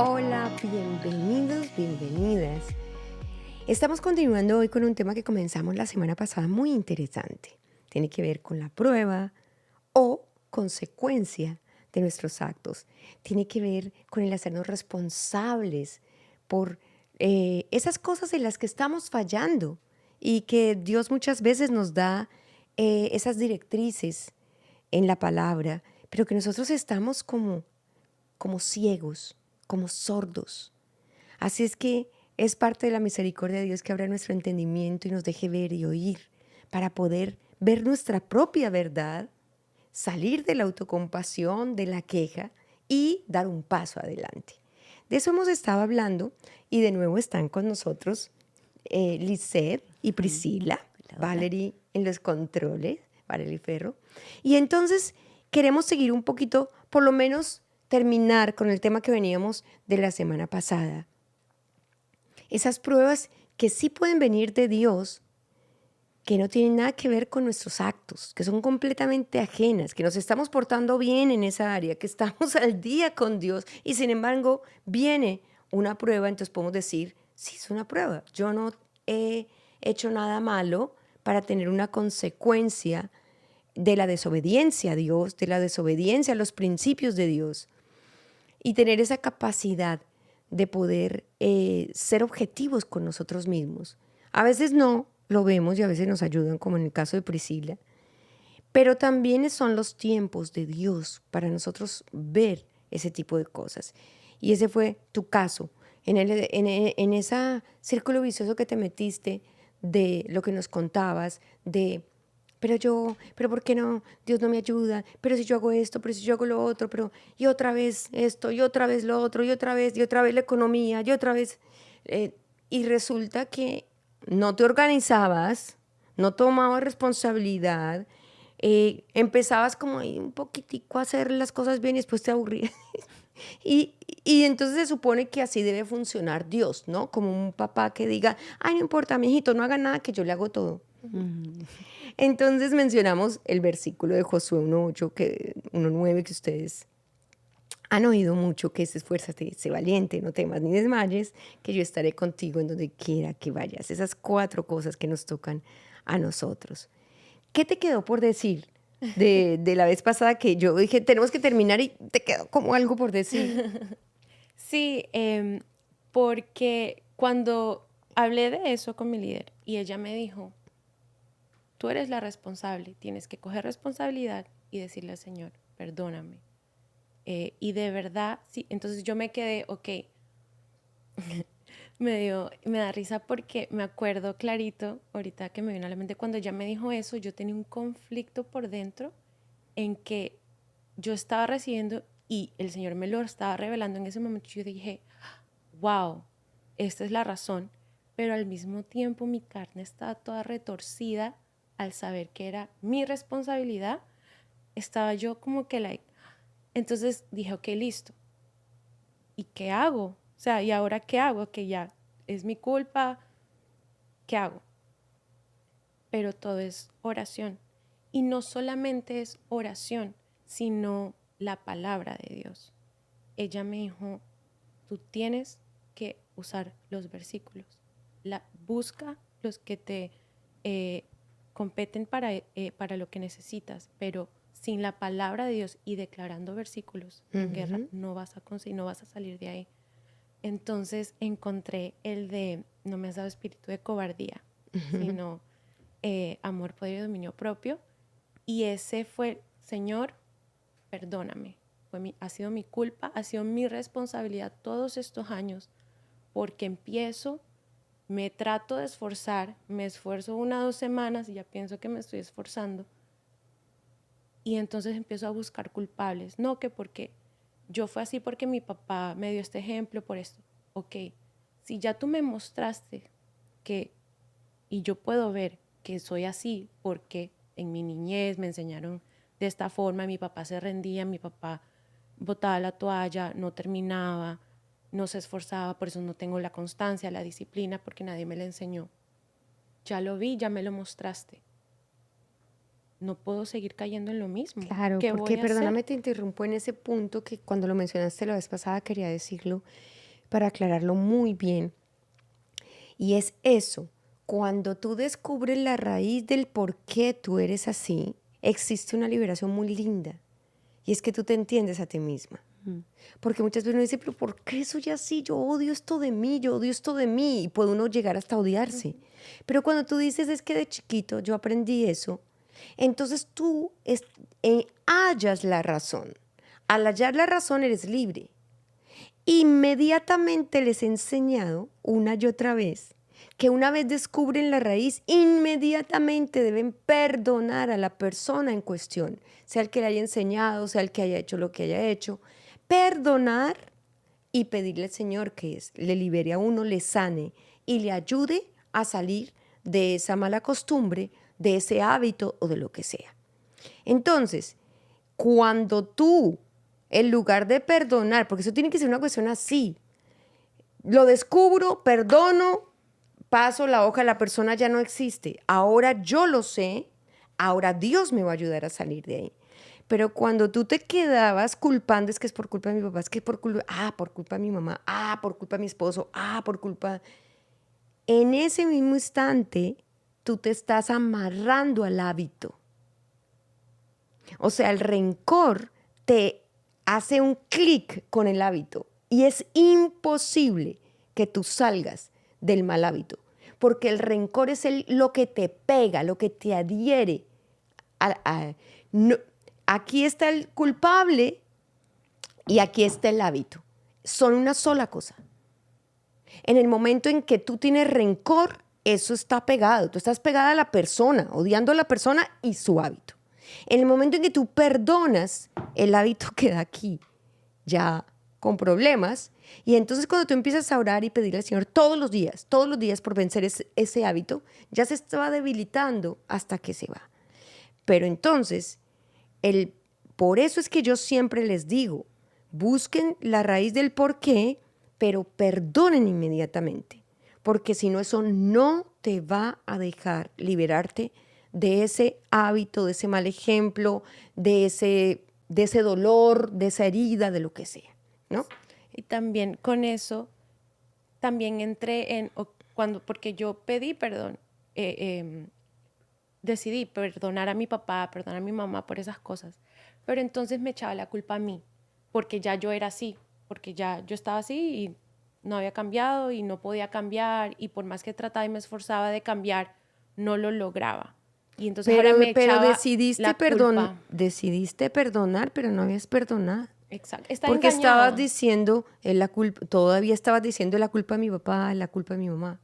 Hola, bienvenidos, bienvenidas. Estamos continuando hoy con un tema que comenzamos la semana pasada muy interesante. Tiene que ver con la prueba o consecuencia de nuestros actos. Tiene que ver con el hacernos responsables por esas cosas en las que estamos fallando y que Dios muchas veces nos da esas directrices en la palabra, pero que nosotros estamos como ciegos, como sordos. Así es que es parte de la misericordia de Dios que abra nuestro entendimiento y nos deje ver y oír para poder ver nuestra propia verdad, salir de la autocompasión, de la queja y dar un paso adelante. De eso hemos estado hablando y de nuevo están con nosotros Lisette y Priscila, Hola, hola. Valerie en los controles, Valerie Ferro. Y entonces queremos seguir un poquito, por lo menos terminar con el tema que veníamos de la semana pasada. Esas pruebas que sí pueden venir de Dios, que no tienen nada que ver con nuestros actos, que son completamente ajenas, que nos estamos portando bien en esa área, que estamos al día con Dios y sin embargo viene una prueba, entonces podemos decir, sí, es una prueba. Yo no he hecho nada malo para tener una consecuencia de la desobediencia a Dios, de la desobediencia a los principios de Dios y tener esa capacidad de poder ser objetivos con nosotros mismos. A veces no lo vemos y a veces nos ayudan, como en el caso de Priscila, pero también son los tiempos de Dios para nosotros ver ese tipo de cosas. Y ese fue tu caso, en ese círculo vicioso que te metiste de lo que nos contabas, de pero ¿por qué no? Dios no me ayuda, pero si yo hago esto, pero si yo hago lo otro, pero y otra vez esto, y otra vez lo otro, y otra vez la economía, y otra vez... eh, y resulta que no te organizabas, no tomabas responsabilidad, empezabas como ahí un poquitico a hacer las cosas bien y después te aburrías. Y entonces se supone que así debe funcionar Dios, ¿no? Como un papá que diga, ay, no importa, mijito, no haga nada, que yo le hago todo. Mm, Entonces mencionamos el versículo de Josué 1:8, 1:9, que ustedes han oído mucho, que es esfuérzate, sé valiente, no temas ni desmayes, que yo estaré contigo en donde quiera que vayas. Esas 4 cosas que nos tocan a nosotros. ¿Qué te quedó por decir de la vez pasada que yo dije, tenemos que terminar y te quedó como algo por decir? Sí, porque cuando hablé de eso con mi líder y ella me dijo, tú eres la responsable, tienes que coger responsabilidad y decirle al Señor, perdóname. Y de verdad, sí, entonces yo me quedé, ok, me da risa porque me acuerdo clarito, ahorita que me vino a la mente, cuando ella me dijo eso, yo tenía un conflicto por dentro en que yo estaba recibiendo y el Señor me lo estaba revelando en ese momento. Yo dije, wow, esta es la razón, pero al mismo tiempo mi carne estaba toda retorcida al saber que era mi responsabilidad. Estaba yo como que, entonces dije, ok, listo, ¿y qué hago? O sea, ¿y ahora qué hago? Que ya es mi culpa, ¿qué hago? Pero todo es oración. Y no solamente es oración, sino la palabra de Dios. Ella me dijo, tú tienes que usar los versículos. Busca los que te eh, competen para lo que necesitas, pero sin la palabra de Dios y declarando versículos en guerra, Ujú. no vas a conseguir, no vas a salir de ahí. Entonces encontré el de, no me has dado espíritu de cobardía, sino amor, poder y dominio propio. Y ese fue, Señor, perdóname. Ha sido mi culpa, ha sido mi responsabilidad todos estos años, porque empiezo, me trato de esforzar, me esfuerzo 1 o 2 semanas y ya pienso que me estoy esforzando. Y entonces empiezo a buscar culpables. No, que porque yo fue así porque mi papá me dio este ejemplo por esto. Ok, si ya tú me mostraste que, y yo puedo ver que soy así porque en mi niñez me enseñaron de esta forma, mi papá se rendía, mi papá botaba la toalla, no terminaba, no se esforzaba, por eso no tengo la constancia, la disciplina, porque nadie me la enseñó. Ya lo vi, ya me lo mostraste. no puedo seguir cayendo en lo mismo. Claro, ¿Qué porque voy a hacer? perdóname, te interrumpo en ese punto que cuando lo mencionaste la vez pasada quería decirlo para aclararlo muy bien. Y es eso, cuando tú descubres la raíz del por qué tú eres así, existe una liberación muy linda. Y es que tú te entiendes a ti misma. Porque muchas veces uno dice, pero ¿por qué soy así? Yo odio esto de mí, yo odio esto de mí. Y puede uno llegar hasta odiarse. Pero cuando tú dices, es que de chiquito yo aprendí eso, entonces tú hallas la razón. Al hallar la razón eres libre. Inmediatamente les he enseñado una y otra vez que una vez descubren la raíz, inmediatamente deben perdonar a la persona en cuestión, sea el que le haya enseñado, sea el que haya hecho lo que haya hecho. Perdonar y pedirle al Señor que le libere a uno, le sane y le ayude a salir de esa mala costumbre, de ese hábito o de lo que sea. Entonces, cuando tú, en lugar de perdonar, porque eso tiene que ser una cuestión así, lo descubro, perdono, paso la hoja, la persona ya no existe. Ahora yo lo sé, ahora Dios me va a ayudar a salir de ahí. Pero cuando tú te quedabas culpando, es que es por culpa de mi papá, es que por culpa de mi mamá, por culpa de mi esposo, por culpa... En ese mismo instante, tú te estás amarrando al hábito. O sea, el rencor te hace un clic con el hábito y es imposible que tú salgas del mal hábito, porque el rencor es lo que te pega, lo que te adhiere. No, aquí está el culpable y aquí está el hábito. Son una sola cosa. En el momento en que tú tienes rencor, eso está pegado. Tú estás pegada a la persona, odiando a la persona y su hábito. En el momento en que tú perdonas, el hábito queda aquí, ya con problemas. Y entonces cuando tú empiezas a orar y pedirle al Señor todos los días por vencer ese hábito, ya se está debilitando hasta que se va. Pero entonces, por eso es que yo siempre les digo, busquen la raíz del por qué, pero perdonen inmediatamente. Porque si no, eso no te va a dejar liberarte de ese hábito, de ese mal ejemplo, de ese dolor, de esa herida, de lo que sea, ¿no? Y también con eso, también entré porque yo pedí perdón, decidí perdonar a mi papá, perdonar a mi mamá por esas cosas, pero entonces me echaba la culpa a mí, porque ya yo era así, porque ya yo estaba así y no había cambiado y no podía cambiar, y por más que trataba y me esforzaba de cambiar, no lo lograba. Y entonces ahora me echaba la culpa. Decidiste perdonar, pero no habías perdonado. Exacto. Estaba Porque engañada. estabas diciendo, todavía estabas diciendo la culpa de mi papá, la culpa de mi mamá.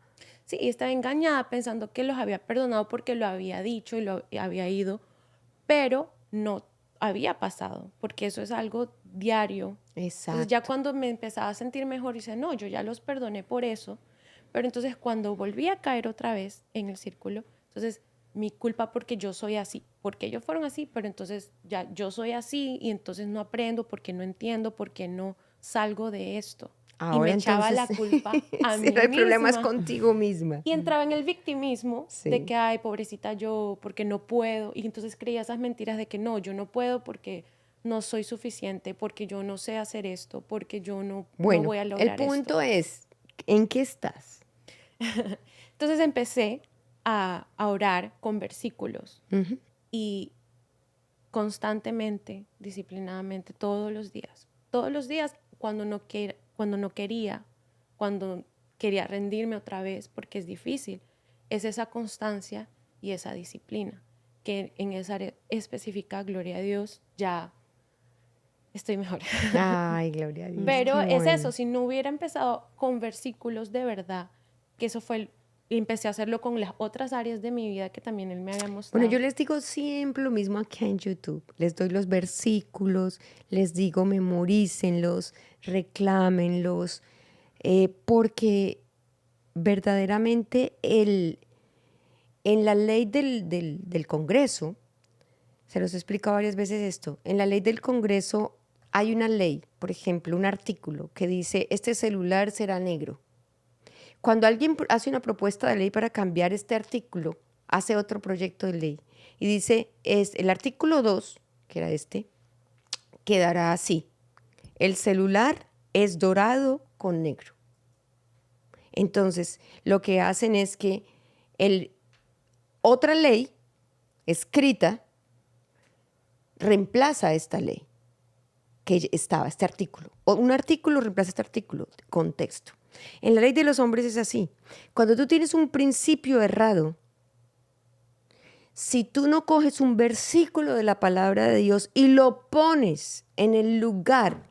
Sí, estaba engañada pensando que los había perdonado porque lo había dicho y lo había ido, pero no había pasado, porque eso es algo diario. Exacto. Entonces ya cuando me empezaba a sentir mejor, dice, no, yo ya los perdoné por eso, pero entonces cuando volví a caer otra vez en el círculo, entonces mi culpa porque yo soy así, porque ellos fueron así, pero entonces ya yo soy así y entonces no aprendo porque no entiendo, porque no salgo de esto. Ahora, y me echaba la culpa a mí misma. El problema es contigo misma. Y entraba en el victimismo Sí. de que, ay, pobrecita yo, porque no puedo. Y entonces creía esas mentiras de que no, yo no puedo porque no soy suficiente, porque yo no sé hacer esto, porque yo no voy a lograr esto. El punto es, ¿en qué estás? Entonces empecé a orar con versículos y constantemente, disciplinadamente, todos los días, cuando no quería, cuando quería rendirme otra vez, porque es difícil, es esa constancia y esa disciplina, que en esa área específica, gloria a Dios, ya estoy mejor. Ay, gloria a Dios. Pero es eso, si no hubiera empezado con versículos de verdad, que eso fue y empecé a hacerlo con las otras áreas de mi vida que también él me había mostrado. Bueno, yo les digo siempre lo mismo aquí en YouTube. Les doy los versículos, les digo memorícenlos, reclámenlos, porque verdaderamente en la ley del Congreso, se los he explicado varias veces esto, en la ley del Congreso hay una ley, por ejemplo, un artículo que dice, este celular será negro. Cuando alguien hace una propuesta de ley para cambiar este artículo, hace otro proyecto de ley y dice, el artículo 2, que era quedará así. El celular es dorado con negro. Entonces, lo que hacen es que otra ley escrita reemplaza esta ley que estaba, este artículo. O un artículo reemplaza este artículo, contexto. En la ley de los hombres es así. Cuando tú tienes un principio errado, si tú no coges un versículo de la palabra de Dios y lo pones en el lugar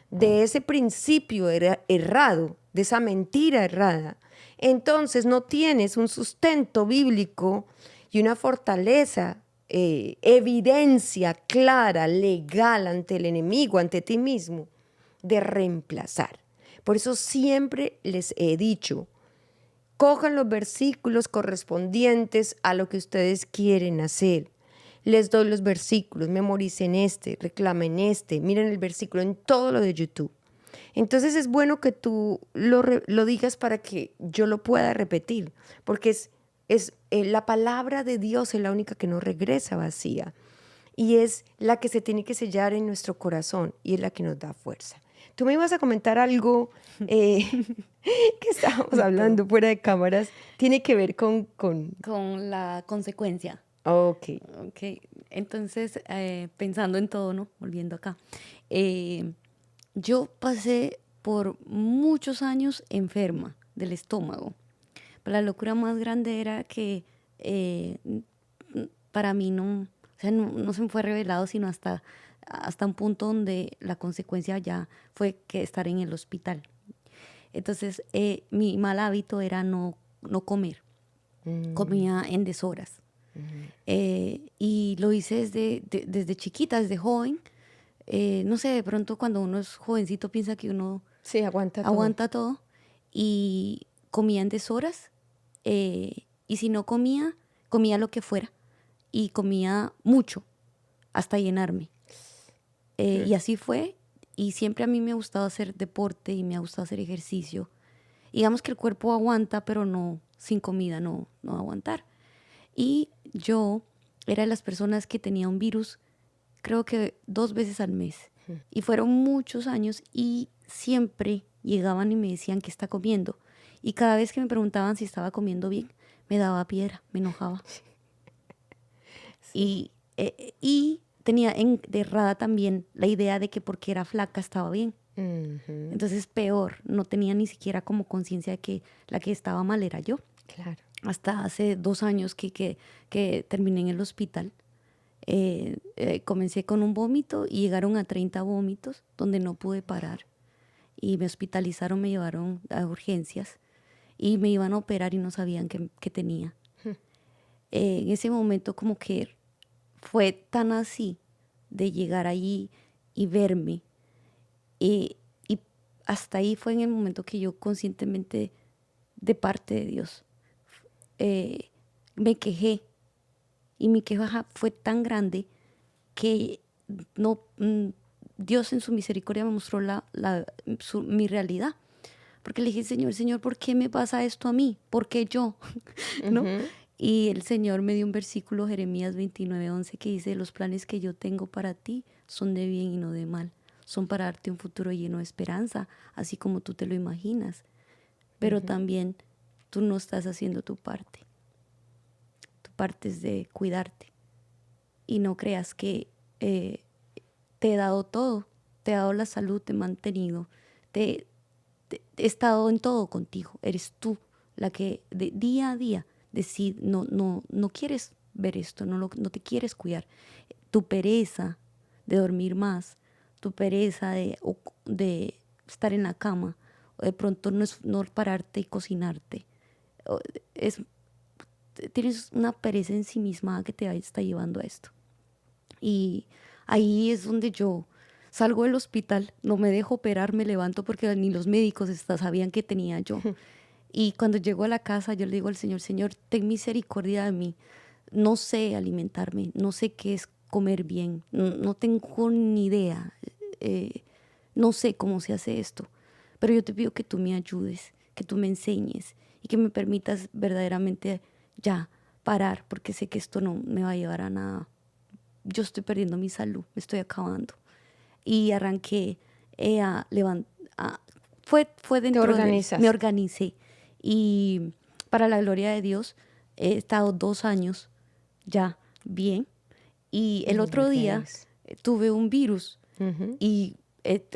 de ese principio errado, de esa mentira errada, entonces no tienes un sustento bíblico y una fortaleza, evidencia clara, legal ante el enemigo, ante ti mismo, de reemplazar. Por eso siempre les he dicho, cojan los versículos correspondientes a lo que ustedes quieren hacer. Les doy los versículos, memoricen reclamen miren el versículo en todo lo de YouTube. Entonces es bueno que tú lo digas para que yo lo pueda repetir, porque la palabra de Dios es la única que no regresa vacía y es la que se tiene que sellar en nuestro corazón y es la que nos da fuerza. Tú me ibas a comentar algo que estábamos hablando fuera de cámaras, tiene que ver con la consecuencia. Ok. Entonces, pensando en todo, ¿no? Volviendo acá. Yo pasé por muchos años enferma del estómago. Pero la locura más grande era que para mí no se me fue revelado sino hasta un punto donde la consecuencia ya fue que estar en el hospital. Entonces, mi mal hábito era no comer. Comía en deshoras. Y lo hice desde chiquita, desde joven. No sé, de pronto cuando uno es jovencito piensa que uno aguanta todo. Y comía en deshoras. Y si no comía lo que fuera. Y comía mucho, hasta llenarme. Y así fue. Y siempre a mí me ha gustado hacer deporte y me ha gustado hacer ejercicio. Digamos que el cuerpo aguanta, pero no sin comida, no va a aguantar. Y yo era de las personas que tenía un virus, creo que 2 veces al mes. Y fueron muchos años y siempre llegaban y me decían qué está comiendo. Y cada vez que me preguntaban si estaba comiendo bien, me daba piedra, me enojaba. Sí. Y tenía enterrada también la idea de que porque era flaca estaba bien. Entonces peor, no tenía ni siquiera como conciencia de que la que estaba mal era yo. Claro. Hasta hace 2 años que terminé en el hospital. Comencé con un vómito y llegaron a 30 vómitos donde no pude parar. Y me hospitalizaron, me llevaron a urgencias y me iban a operar y no sabían qué tenía. En ese momento como que fue tan así de llegar allí y verme. Y hasta ahí fue en el momento que yo conscientemente, de parte de Dios, me quejé. Y mi queja fue tan grande que Dios en su misericordia me mostró mi realidad. Porque le dije, Señor, ¿por qué me pasa esto a mí? ¿Por qué yo? ¿No? Y el Señor me dio un versículo, Jeremías 29:11, que dice, los planes que yo tengo para ti son de bien y no de mal. Son para darte un futuro lleno de esperanza, así como tú te lo imaginas. Pero también tú no estás haciendo tu parte. Tu parte es de cuidarte. Y no creas que te he dado todo. Te he dado la salud, te he mantenido. He estado en todo contigo. Eres tú la que día a día no quieres ver esto, no te quieres cuidar. Tu pereza de dormir más, tu pereza de estar en la cama, o de pronto no pararte y cocinarte. Tienes una pereza ensimismada que te está llevando a esto. Y ahí es donde yo salgo del hospital, no me dejo operar, me levanto porque ni los médicos sabían qué tenía yo. Y cuando llego a la casa, yo le digo al Señor, Señor, ten misericordia de mí. No sé alimentarme, no sé qué es comer bien, no tengo ni idea, no sé cómo se hace esto. Pero yo te pido que tú me ayudes, que tú me enseñes y que me permitas verdaderamente ya parar porque sé que esto no me va a llevar a nada. Yo estoy perdiendo mi salud, me estoy acabando. Y arranqué a levantar. Fue Te dentro de... Me organizas. organicé. Y para la gloria de Dios, he estado 2 años ya bien. Y el otro Gloria a día Dios. tuve un virus Ujú. y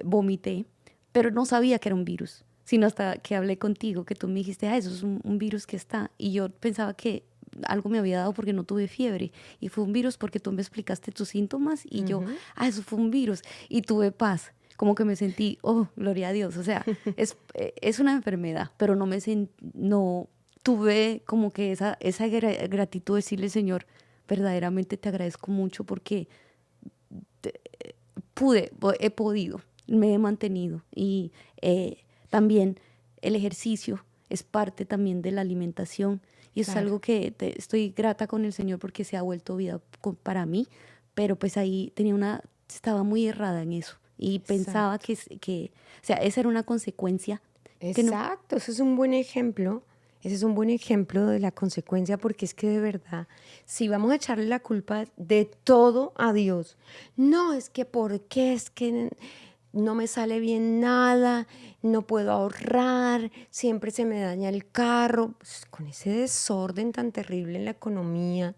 vomité, pero no sabía que era un virus, sino hasta que hablé contigo, que tú me dijiste, eso es un virus que está. Y yo pensaba que algo me había dado porque no tuve fiebre. Y fue un virus porque tú me explicaste tus síntomas y yo, Ujú. eso fue un virus. Y tuve paz. Como que me sentí, oh, gloria a Dios. O sea, es una enfermedad, pero no tuve como que esa gratitud de decirle, Señor, verdaderamente te agradezco mucho porque he podido, me he mantenido. Y también el ejercicio es parte también de la alimentación y es Claro. algo que estoy grata con el Señor porque se ha vuelto vida para mí, pero pues ahí estaba muy errada en eso y pensaba Exacto. o sea, esa era una consecuencia que no. Exacto, ese es un buen ejemplo. Ese es un buen ejemplo de la consecuencia porque es que de verdad, si vamos a echarle la culpa de todo a Dios, no es que por qué es que no me sale bien nada, no puedo ahorrar, siempre se me daña el carro, pues, con ese desorden tan terrible en la economía.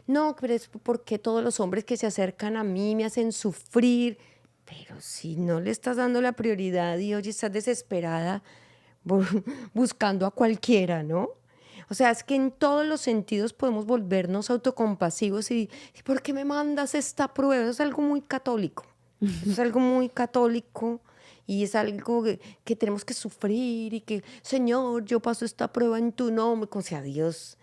No, pero es porque todos los hombres que se acercan a mí me hacen sufrir. Pero si no le estás dando la prioridad y oye, estás desesperada buscando a cualquiera, ¿no? O sea, es que en todos los sentidos podemos volvernos autocompasivos y ¿por qué me mandas esta prueba? Eso es algo muy católico. Eso es algo muy católico y es algo que tenemos que sufrir y que, Señor, yo paso esta prueba en tu nombre. O sea, Dios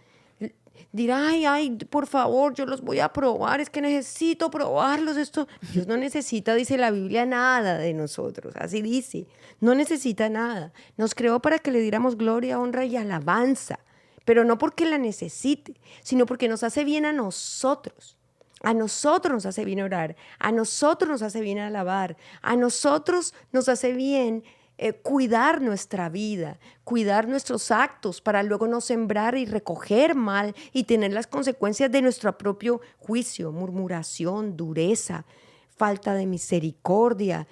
dirá, ay, por favor, yo los voy a probar, es que necesito probarlos. Esto, Dios no necesita, dice la Biblia, nada de nosotros, así dice, no necesita nada. Nos creó para que le diéramos gloria, honra y alabanza, pero no porque la necesite, sino porque nos hace bien a nosotros. A nosotros nos hace bien orar, a nosotros nos hace bien alabar, a nosotros nos hace bien cuidar nuestra vida, cuidar nuestros actos para luego no sembrar y recoger mal y tener las consecuencias de nuestro propio juicio, murmuración, dureza, falta de misericordia,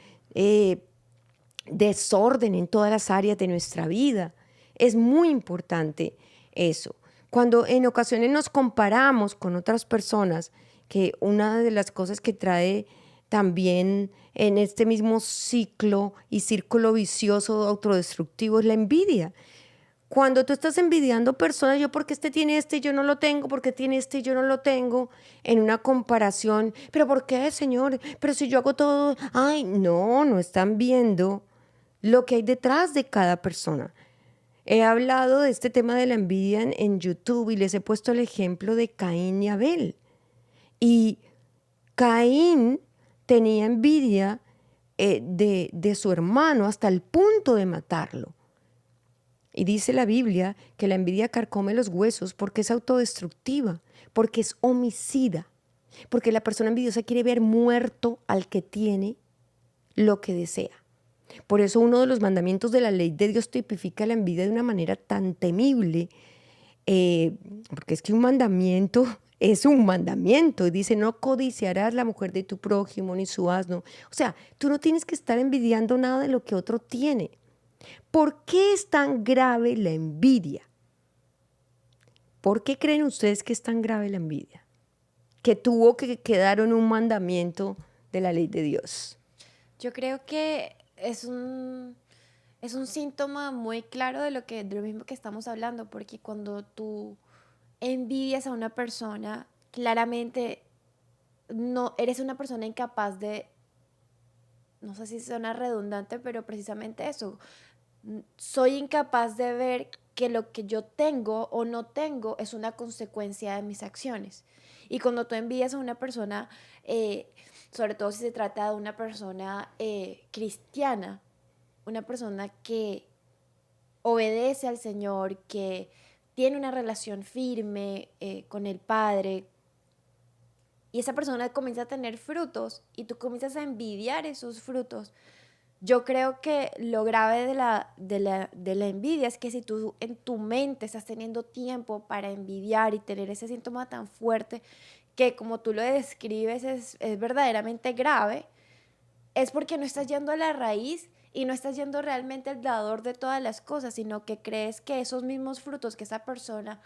desorden en todas las áreas de nuestra vida. Es muy importante eso. Cuando en ocasiones nos comparamos con otras personas, que una de las cosas que trae también en este mismo ciclo y círculo vicioso autodestructivo es la envidia. Cuando tú estás envidiando personas, yo porque este tiene este y yo no lo tengo, porque tiene este y yo no lo tengo, en una comparación, pero ¿por qué, Señor? Pero si yo hago todo, ay, no están viendo lo que hay detrás de cada persona. He hablado de este tema de la envidia en YouTube y les he puesto el ejemplo de Caín y Abel. Y Caín tenía envidia de su hermano hasta el punto de matarlo. Y dice la Biblia que la envidia carcome los huesos porque es autodestructiva, porque es homicida, porque la persona envidiosa quiere ver muerto al que tiene lo que desea. Por eso uno de los mandamientos de la ley de Dios tipifica la envidia de una manera tan temible, porque es que un mandamiento es un mandamiento. Y dice, no codiciarás la mujer de tu prójimo ni su asno. O sea, tú no tienes que estar envidiando nada de lo que otro tiene. ¿Por qué es tan grave la envidia? ¿Por qué creen ustedes que es tan grave la envidia? Que tuvo que quedar en un mandamiento de la ley de Dios. Yo creo que es un síntoma muy claro de lo mismo que estamos hablando, porque cuando tú envidias a una persona, claramente no eres una persona incapaz de, no sé si suena redundante, pero precisamente eso. Soy incapaz de ver que lo que yo tengo o no tengo es una consecuencia de mis acciones. Y cuando tú envías a una persona, sobre todo si se trata de una persona cristiana, una persona que obedece al Señor, que tiene una relación firme con el Padre, y esa persona comienza a tener frutos y tú comienzas a envidiar esos frutos, Yo creo que lo grave de la envidia es que si tú en tu mente estás teniendo tiempo para envidiar y tener ese síntoma tan fuerte que como tú lo describes es verdaderamente grave, es porque no estás yendo a la raíz y no estás yendo realmente al dador de todas las cosas, sino que crees que esos mismos frutos que esa persona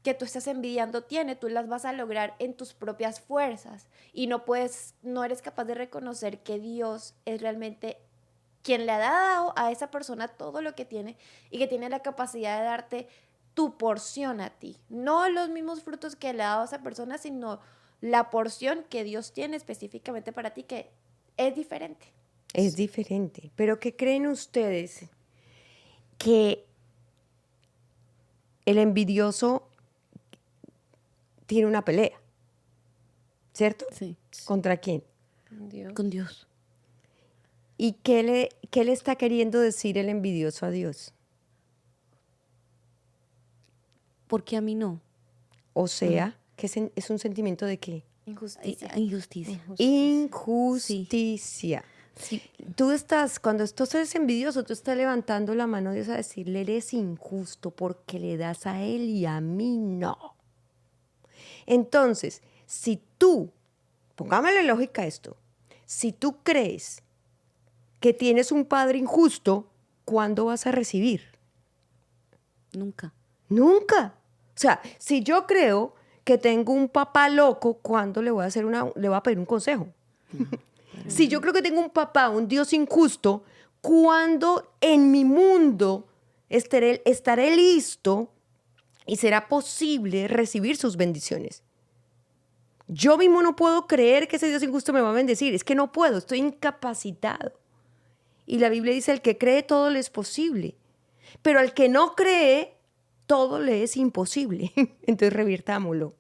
que tú estás envidiando tiene, tú las vas a lograr en tus propias fuerzas y no eres capaz de reconocer que Dios es realmente quien le ha dado a esa persona todo lo que tiene y que tiene la capacidad de darte tu porción a ti. No los mismos frutos que le ha dado a esa persona, sino la porción que Dios tiene específicamente para ti, que es diferente. Es diferente. Pero ¿qué creen ustedes? Que el envidioso tiene una pelea, ¿cierto? Sí, ¿Contra quién? Dios. con Dios. ¿Y qué le está queriendo decir el envidioso a Dios? Porque a mí no. O sea, que es un sentimiento de qué? Injusticia. Injusticia. Injusticia. Sí. Cuando tú eres envidioso, tú estás levantando la mano a Dios a decirle, eres injusto porque le das a él y a mí no. Entonces, si tú, pongámosle lógica a esto, si tú crees que tienes un padre injusto, ¿cuándo vas a recibir? Nunca. Nunca. O sea, si yo creo que tengo un papá loco, ¿cuándo le voy a pedir un consejo? Si yo creo que tengo un papá, un Dios injusto, ¿cuándo en mi mundo estaré listo y será posible recibir sus bendiciones? Yo mismo no puedo creer que ese Dios injusto me va a bendecir. Es que no puedo, estoy incapacitado. Y la Biblia dice, al que cree todo le es posible. Pero al que no cree, todo le es imposible. Entonces revirtámoslo.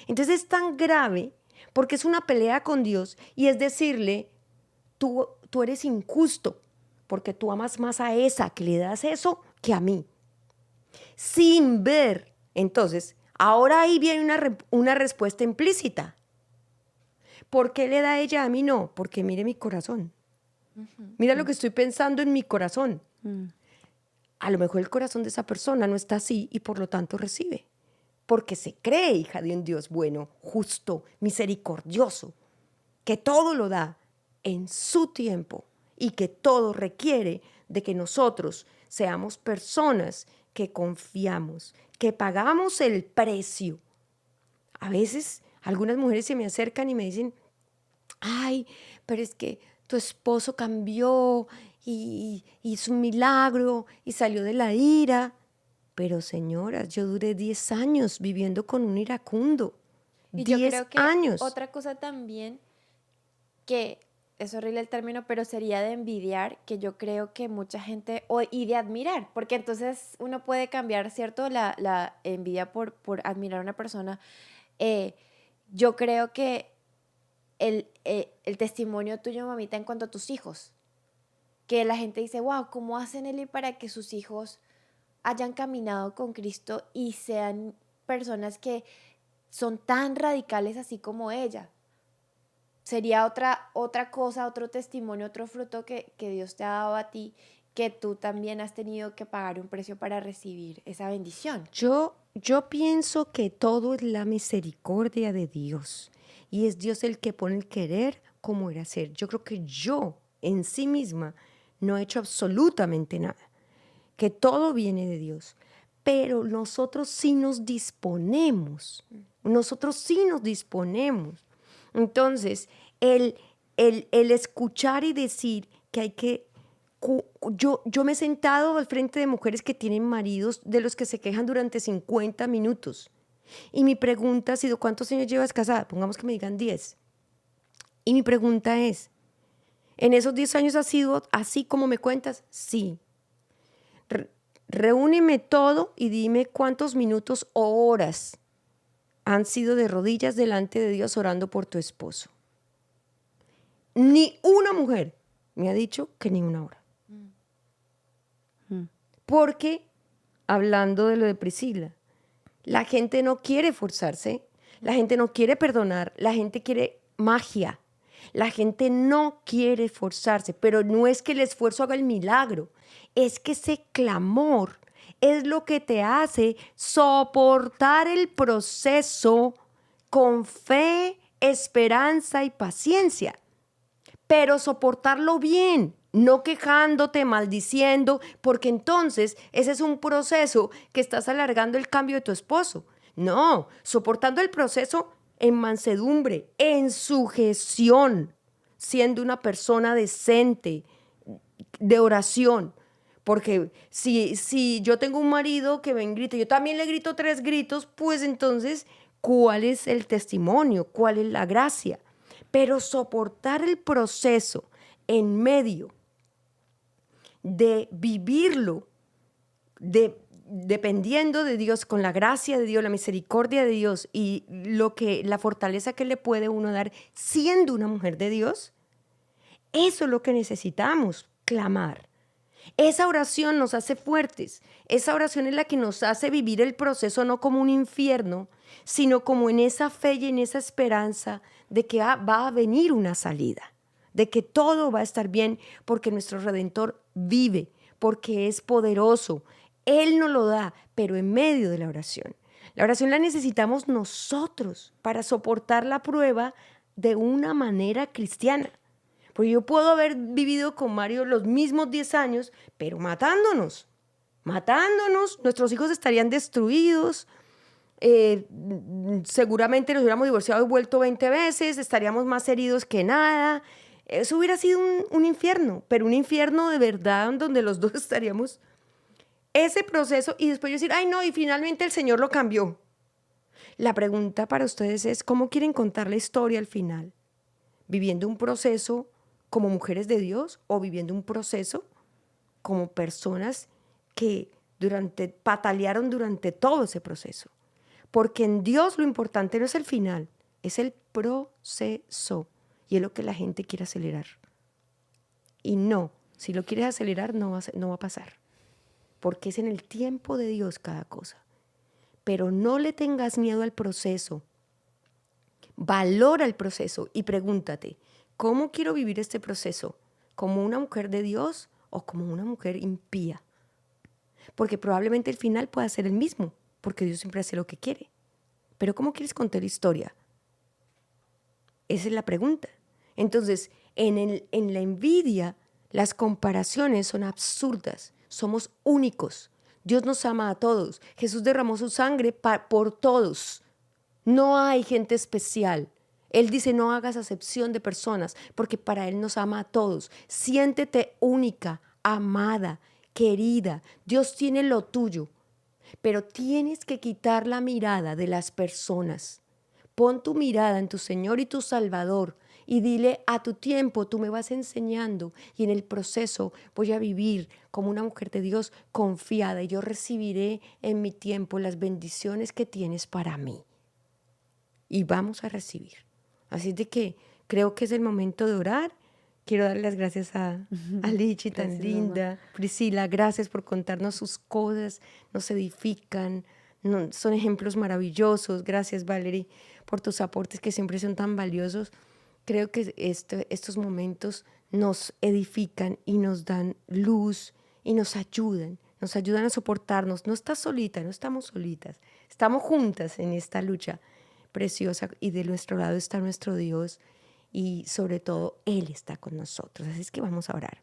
Entonces es tan grave porque es una pelea con Dios y es decirle, tú eres injusto porque tú amas más a esa que le das eso que a mí. Sin ver, entonces, ahora ahí viene una respuesta implícita. ¿Por qué le da ella a mí no? Porque mire mi corazón. Mira lo que estoy pensando en mi corazón. A lo mejor el corazón de esa persona no está así y por lo tanto recibe. Porque se cree hija de un Dios bueno, justo, misericordioso, que todo lo da en su tiempo y que todo requiere de que nosotros seamos personas que confiamos, que pagamos el precio. A veces algunas mujeres se me acercan y me dicen, ay, pero es que tu esposo cambió y hizo un milagro y salió de la ira. Pero señoras, yo duré 10 años viviendo con un iracundo. Y yo 10 creo que años. otra cosa también que es horrible el término, pero sería de envidiar, que yo creo que mucha gente, y de admirar, porque entonces uno puede cambiar, ¿cierto? La envidia por admirar a una persona. Yo creo que el testimonio tuyo, mamita, en cuanto a tus hijos, que la gente dice, wow, ¿cómo hacen Eli para que sus hijos hayan caminado con Cristo y sean personas que son tan radicales así como ella? Sería otra cosa, otro testimonio, otro fruto que Dios te ha dado a ti, que tú también has tenido que pagar un precio para recibir esa bendición. Yo pienso que todo es la misericordia de Dios y es Dios el que pone el querer como el hacer. Yo creo que yo en sí misma no he hecho absolutamente nada, que todo viene de Dios, pero nosotros sí nos disponemos, Entonces, el escuchar y decir que hay que... Yo me he sentado al frente de mujeres que tienen maridos de los que se quejan durante 50 minutos. Y mi pregunta ha sido, ¿cuántos años llevas casada? Pongamos que me digan 10. Y mi pregunta es, ¿en esos 10 años ha sido así como me cuentas? Sí. Reúneme todo y dime cuántos minutos o horas han sido de rodillas delante de Dios orando por tu esposo. Ni una mujer me ha dicho que ni una hora. Porque, hablando de lo de Priscila, la gente no quiere forzarse, la gente no quiere perdonar, la gente quiere magia. La gente no quiere esforzarse, pero no es que el esfuerzo haga el milagro, es que ese clamor es lo que te hace soportar el proceso con fe, esperanza y paciencia, pero soportarlo bien, no quejándote, maldiciendo, porque entonces ese es un proceso que estás alargando el cambio de tu esposo. No, soportando el proceso en mansedumbre, en sujeción, siendo una persona decente, de oración. Porque si yo tengo un marido que me grita, yo también le grito 3 gritos, pues entonces, ¿cuál es el testimonio? ¿Cuál es la gracia? Pero soportar el proceso en medio de vivirlo, dependiendo de Dios, con la gracia de Dios, la misericordia de Dios y la fortaleza que le puede uno dar siendo una mujer de Dios, eso es lo que necesitamos, clamar. Esa oración nos hace fuertes. Esa oración es la que nos hace vivir el proceso no como un infierno, sino como en esa fe y en esa esperanza de que va a venir una salida, de que todo va a estar bien porque nuestro Redentor vive, porque es poderoso. Él nos lo da, pero en medio de la oración. La oración la necesitamos nosotros para soportar la prueba de una manera cristiana. Porque yo puedo haber vivido con Mario los mismos 10 años, pero matándonos, nuestros hijos estarían destruidos, seguramente nos hubiéramos divorciado y vuelto 20 veces, estaríamos más heridos que nada. Eso hubiera sido un infierno, pero un infierno de verdad donde los dos estaríamos. Ese proceso y después yo decir, ay no, y finalmente el Señor lo cambió. La pregunta para ustedes es, ¿cómo quieren contar la historia al final? ¿Viviendo un proceso como mujeres de Dios o viviendo un proceso como personas que patalearon durante todo ese proceso? Porque en Dios lo importante no es el final, es el proceso. Y es lo que la gente quiere acelerar. Y no, si lo quieres acelerar no va a pasar. Porque es en el tiempo de Dios cada cosa. Pero no le tengas miedo al proceso. Valora el proceso y pregúntate, ¿cómo quiero vivir este proceso? ¿Como una mujer de Dios o como una mujer impía? Porque probablemente el final pueda ser el mismo, porque Dios siempre hace lo que quiere. Pero ¿cómo quieres contar la historia? Esa es la pregunta. Entonces, en la envidia, las comparaciones son absurdas. Somos únicos. Dios nos ama a todos. Jesús derramó su sangre por todos. No hay gente especial. Él dice, no hagas acepción de personas, porque para Él nos ama a todos. Siéntete única, amada, querida. Dios tiene lo tuyo, pero tienes que quitar la mirada de las personas. Pon tu mirada en tu Señor y tu Salvador y dile, a tu tiempo tú me vas enseñando y en el proceso voy a vivir como una mujer de Dios confiada y yo recibiré en mi tiempo las bendiciones que tienes para mí. Y vamos a recibir. Así de que creo que es el momento de orar. Quiero dar las gracias a Lichi, tan linda. Mamá. Priscila, gracias por contarnos sus cosas, nos edifican, son ejemplos maravillosos. Gracias, Valerie, por tus aportes que siempre son tan valiosos. Creo que estos momentos nos edifican y nos dan luz y nos ayudan a soportarnos. No estás solita, no estamos solitas, estamos juntas en esta lucha preciosa y de nuestro lado está nuestro Dios y sobre todo Él está con nosotros. Así es que vamos a orar.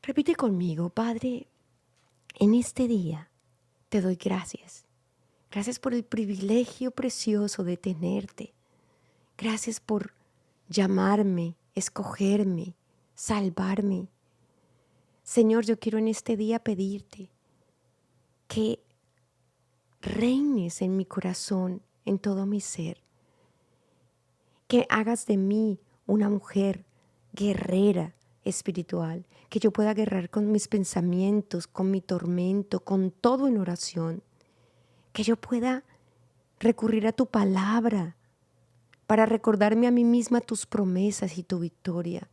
Repite conmigo, Padre, en este día te doy gracias. Gracias por el privilegio precioso de tenerte. Gracias por llamarme, escogerme, salvarme. Señor, yo quiero en este día pedirte que reines en mi corazón, en todo mi ser. Que hagas de mí una mujer guerrera espiritual, que yo pueda guerrear con mis pensamientos, con mi tormento, con todo en oración. Que yo pueda recurrir a tu palabra para recordarme a mí misma tus promesas y tu victoria,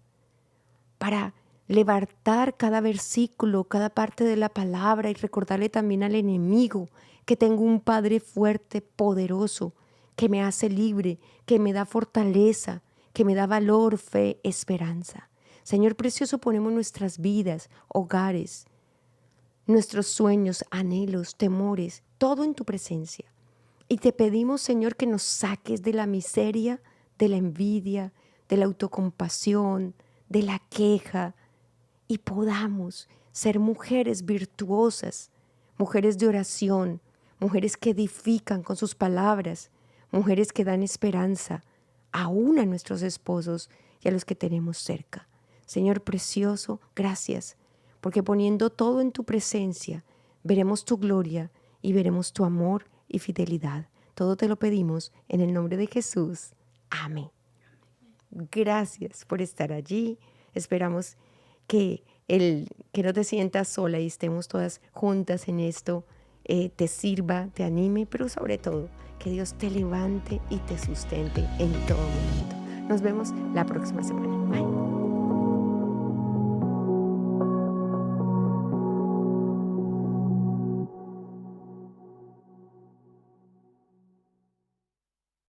para levantar cada versículo, cada parte de la palabra y recordarle también al enemigo que tengo un Padre fuerte, poderoso, que me hace libre, que me da fortaleza, que me da valor, fe, esperanza. Señor precioso, ponemos nuestras vidas, hogares, nuestros sueños, anhelos, temores, todo en tu presencia. Y te pedimos, Señor, que nos saques de la miseria, de la envidia, de la autocompasión, de la queja, y podamos ser mujeres virtuosas, mujeres de oración, mujeres que edifican con sus palabras, mujeres que dan esperanza aún a nuestros esposos y a los que tenemos cerca. Señor precioso, gracias, porque poniendo todo en tu presencia, veremos tu gloria y veremos tu amor y fidelidad. Todo te lo pedimos en el nombre de Jesús. Amén. Gracias por estar allí. Esperamos que no te sientas sola y estemos todas juntas en esto, te sirva, te anime, pero sobre todo que Dios te levante y te sustente en todo momento. Nos vemos la próxima semana.